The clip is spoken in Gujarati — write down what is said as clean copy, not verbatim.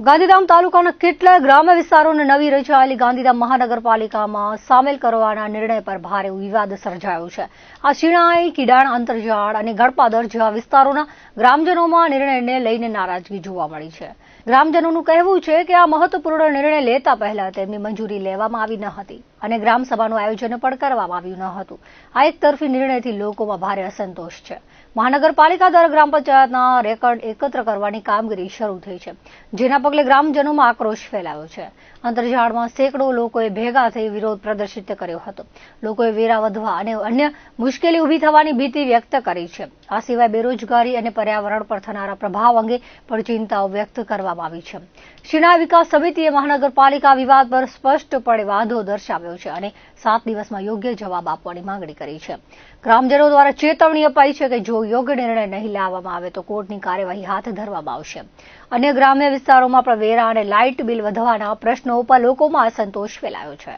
ગાંધીધામ તાલુકાના કેટલાય ગ્રામ્ય વિસ્તારોને નવી રચાયેલી ગાંધીધામ મહાનગરપાલિકામાં સામેલ કરવાના નિર્ણય પર ભારે વિવાદ સર્જાયો છે. આ શિણાઈ, કિડાણ, અંતરજાળ અને ગળપાદર જેવા વિસ્તારોના ગ્રામજનોમાં નિર્ણયને લઈને નારાજગી જોવા મળી છે. ગ્રામજનોનું કહેવું છે કે આ મહત્વપૂર્ણ નિર્ણય લેતા પહેલા તેમની મંજૂરી લેવામાં આવી ન હતી અને ગ્રામસભાનું આયોજન પણ કરવામાં આવ્યું ન હતું. આ એકતરફી નિર્ણયથી લોકોમાં ભારે અસંતોષ છે. મહાનગરપાલિકા દ્વારા ગ્રામ પંચાયતના રેકર્ડ એકત્ર કરવાની કામગીરી શરૂ થઈ છે, જેના પગલે ગ્રામજનોમાં આક્રોશ ફેલાયો છે. અંતરજાળમાં સેંકડો લોકોએ ભેગા થઈ વિરોધ પ્રદર્શિત કર્યો હતો. લોકોએ વેરા વધવા અને અન્ય મુશ્કેલી ઊભી થવાની ભીતિ વ્યક્ત કરી છે. આ સિવાય બેરોજગારી અને પર્યાવરણ પર થનારા પ્રભાવ અંગે પણ ચિંતાઓ વ્યક્ત કરવામાં આવી છે. શિણાઈ વિકાસ સમિતિએ મહાનગરપાલિકા વિવાદ પર સ્પષ્ટપણે વાંધો દર્શાવ્યો છે અને 7 દિવસમાં યોગ્ય જવાબ આપવાની માંગણી કરી છે. ગ્રામજનો દ્વારા ચેતવણી અપાઈ છે કે જો યોગ્ય નિર્ણય નહીં લાવવામાં આવે તો કોર્ટની કાર્યવાહી હાથ ધરવામાં આવશે. અન્ય ગ્રામ્ય વિસ્તારોમાં પણ વેરા અને લાઇટ બિલ વધવાના પ્રશ્નો પર લોકોમાં અસંતોષ ફેલાયો છે.